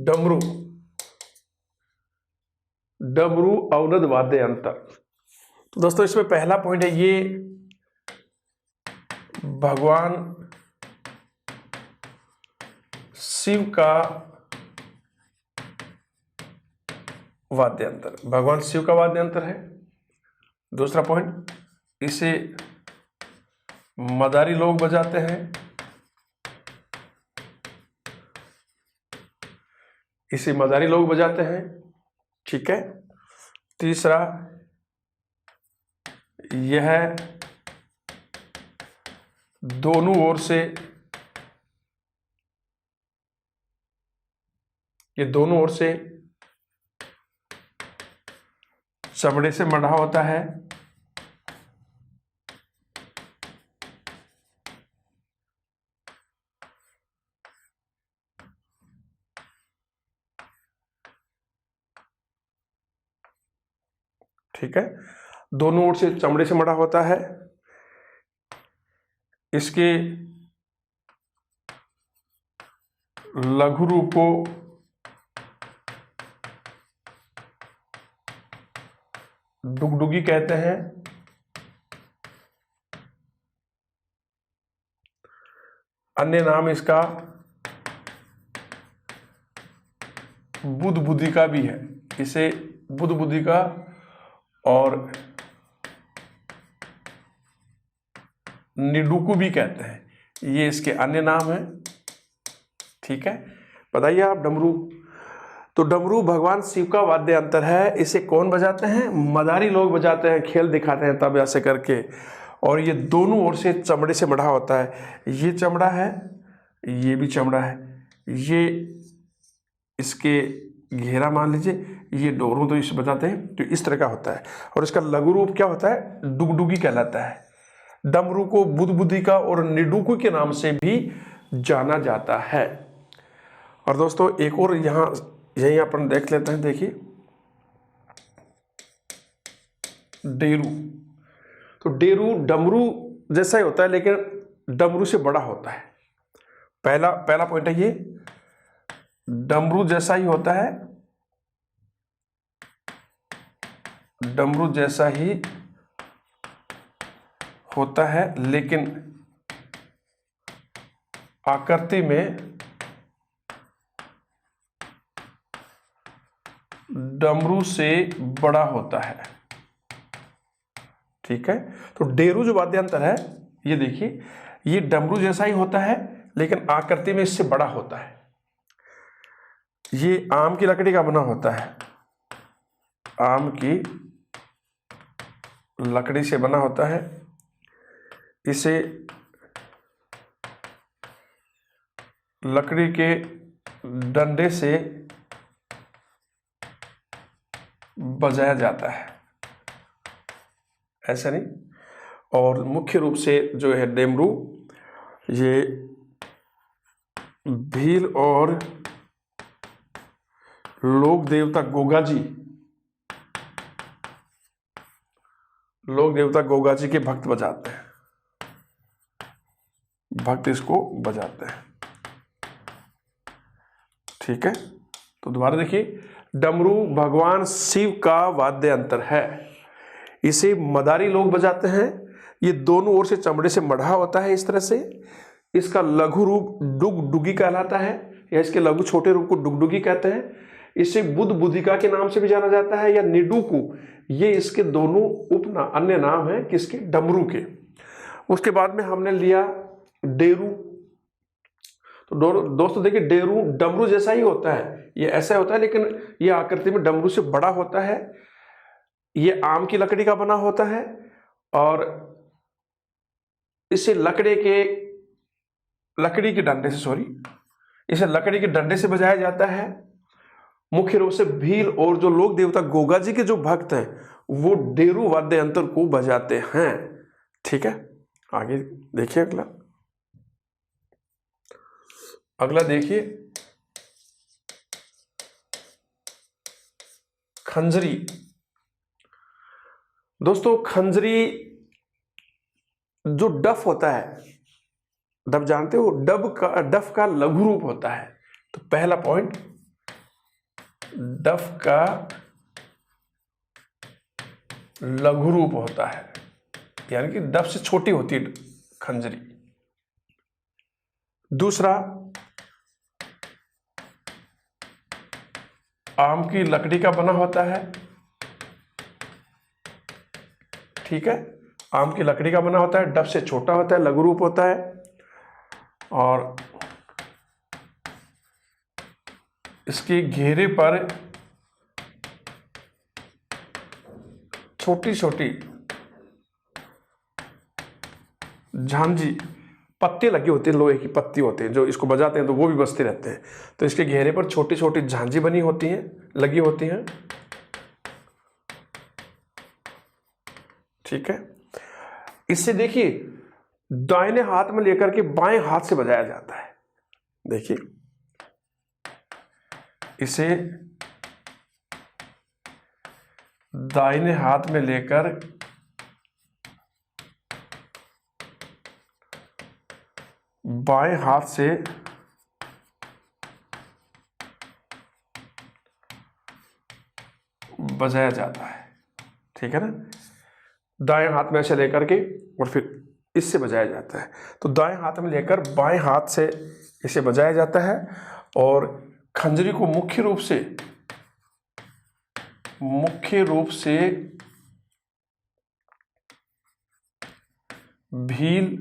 Speaker 1: डमरू। डमरू अवनद वाद्य यंत्र। तो दोस्तों इसमें पहला पॉइंट है, ये भगवान शिव का वाद्य यंत्र, भगवान शिव का वाद्य यंत्र है। दूसरा पॉइंट, इसे मदारी लोग बजाते हैं, इसे मदारी लोग बजाते हैं, ठीक है। तीसरा, यह दोनों ओर से, ये दोनों ओर से चमड़े से मढ़ा होता है। ठीक है, दोनों ओर से चमड़े से मढ़ा होता है। इसके लघु रूप को डुगडुगी कहते हैं। अन्य नाम इसका बुदबुदी भी है, इसे बुदबुदी और निडुकू भी कहते हैं, ये इसके अन्य नाम हैं, ठीक है। बताइए आप, डमरू। तो डमरू भगवान शिव का वाद्य यंत्र है। इसे कौन बजाते हैं? मदारी लोग बजाते हैं, खेल दिखाते हैं तब ऐसे करके। और ये दोनों ओर से चमड़े से मढ़ा होता है। ये चमड़ा है, ये भी चमड़ा है, ये इसके घेरा मान लीजिए, ये डोरों तो इसे बजाते हैं, तो इस तरह का होता है। और इसका लघु रूप क्या होता है? डुगडुगी कहलाता है। डमरू को बुदबुदी और निडुकू के नाम से भी जाना जाता है। और दोस्तों एक और यहाँ यही अपन देख लेते हैं, देखिए डेरू। तो डेरू डमरू जैसा ही होता है, लेकिन डमरू से बड़ा होता है। पहला पॉइंट है, ये डमरू जैसा ही होता है, डमरू जैसा ही होता है, लेकिन आकृति में डमरू से बड़ा होता है, ठीक है। तो डेरू जो वाद्य यंत्र है, ये देखिए, ये डमरू जैसा ही होता है, लेकिन आकृति में इससे बड़ा होता है। ये आम की लकड़ी का बना होता है, आम की लकड़ी से बना होता है। इसे लकड़ी के डंडे से बजाया जाता है, ऐसा नहीं। और मुख्य रूप से जो है डेमरू, ये भील और लोक देवता गोगा जी, लोक देवता गोगा जी के भक्त बजाते हैं, भक्त इसको बजाते हैं। ठीक है, तो दोबारा देखिए, डमरू भगवान शिव का वाद्य यंत्र है। इसे मदारी लोग बजाते हैं। ये दोनों ओर से चमड़े से मढ़ा होता है इस तरह से। इसका लघु रूप डुगडुगी कहलाता है, या इसके लघु छोटे रूप को डुगडुगी कहते हैं। इसे बुध बुधिका के नाम से भी जाना जाता है, या निडुकू, ये इसके दोनों अन्य नाम हैं किसके, डमरू के। उसके बाद में हमने लिया डेरू। तो दोस्तों देखिए, डेरू डमरू जैसा ही होता है, ये ऐसा होता है, लेकिन ये आकृति में डमरू से बड़ा होता है। ये आम की लकड़ी का बना होता है और इसे लकड़ी के डंडे से इसे लकड़ी के डंडे से बजाया जाता है। मुख्य रूप से भील और जो लोक देवता गोगा जी के जो भक्त हैं वो डेरू वाद्य यंत्र को बजाते हैं। ठीक है, आगे देखिए अगला देखिए, खंजरी। दोस्तों खंजरी जो डफ होता है, डफ जानते हो, डफ का लघु रूप होता है। तो पहला पॉइंट, डफ का लघु रूप होता है, यानी कि डफ से छोटी होती है खंजरी। दूसरा, आम की लकड़ी का बना होता है। ठीक है, आम की लकड़ी का बना होता है, डफ से छोटा होता है, लघु रूप होता है। और इसके घेरे पर छोटी छोटी झांझी पत्ती लगी होती है, लोहे की पत्ती होती है, जो इसको बजाते हैं तो वो भी बजते रहते हैं। तो इसके घेरे पर छोटी छोटी झांझी बनी होती हैं, लगी होती हैं। ठीक है, इससे देखिए दाहिने हाथ में लेकर के बाएं हाथ से बजाया जाता है। देखिए, इसे दाहिने हाथ में लेकर बाएं हाथ से बजाया जाता है। ठीक है ना, दाएं हाथ में ऐसे लेकर के और फिर इससे बजाया जाता है। तो दाएं हाथ में लेकर बाएं हाथ से इसे बजाया जाता है। और खंजरी को मुख्य रूप से भील,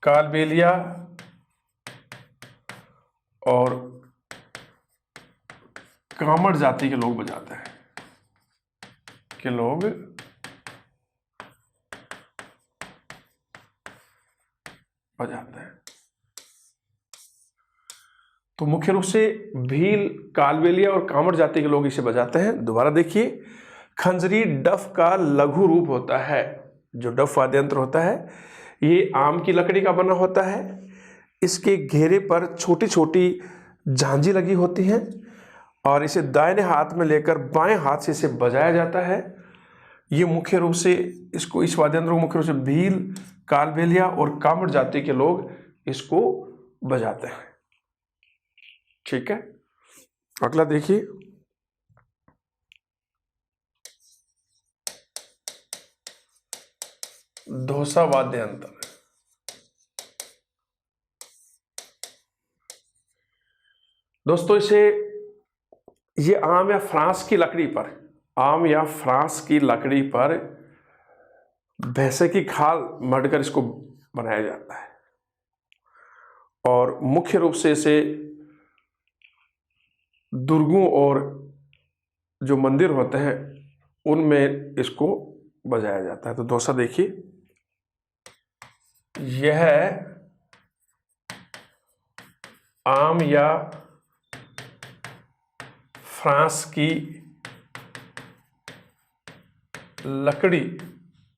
Speaker 1: कालबेलिया और कामड़ जाति के लोग बजाते हैं, बजाते हैं। तो मुख्य रूप से भील, कालबेलिया और कामड़ जाति के लोग इसे बजाते हैं। दोबारा देखिए, खंजरी डफ का लघु रूप होता है। जो डफ वाद्य यंत्र होता है ये आम की लकड़ी का बना होता है। इसके घेरे पर छोटी छोटी झांझी लगी होती हैं और इसे दाहिने हाथ में लेकर बाएं हाथ से इसे बजाया जाता है। ये मुख्य रूप से इस वाद्य यंत्र को मुख्य रूप से भील, कालबेलिया और कामड़ जाति के लोग इसको बजाते हैं। ठीक है, अगला देखिए, धोसा वाद्य यंत्र। दोस्तों ये आम या फ्रांस की लकड़ी पर भैंसे की खाल मढ़कर इसको बनाया जाता है। और मुख्य रूप से इसे दुर्गों और जो मंदिर होते हैं उनमें इसको बजाया जाता है। तो दोस्तों देखिए, यह आम या फ्रांस की लकड़ी,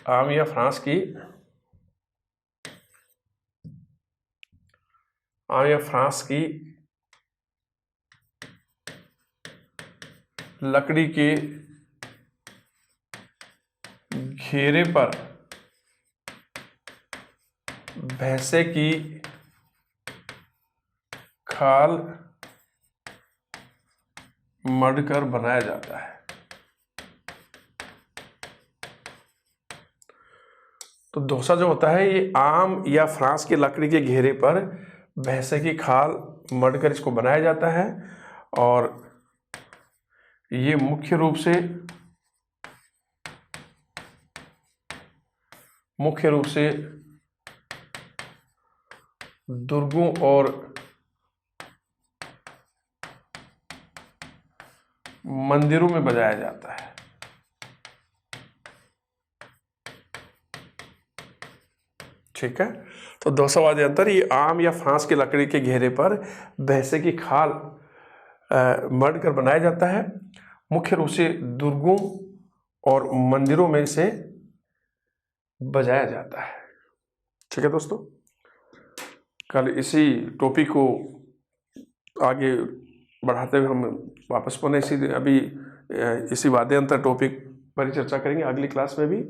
Speaker 1: आम या फ्रांस की लकड़ी के घेरे पर भैंसे की खाल मढ़कर बनाया जाता है। तो डोसा जो होता है ये आम या फ्रांस की लकड़ी के घेरे पर भैंसे की खाल मढ़कर इसको बनाया जाता है, और ये मुख्य रूप से दुर्गों और मंदिरों में बजाया जाता है। ठीक है, तो डोसा वाद्य यंत्र ये आम या फ्रांस की लकड़ी के घेरे पर भैंसे की खाल मढ़कर बनाया जाता है, मुख्य रूप से दुर्गों और मंदिरों में इसे बजाया जाता है। ठीक है दोस्तों, कल इसी टॉपिक को आगे बढ़ाते हुए हम वापस पुनः इसी वाद्य यंत्र टॉपिक पर चर्चा करेंगे अगली क्लास में भी।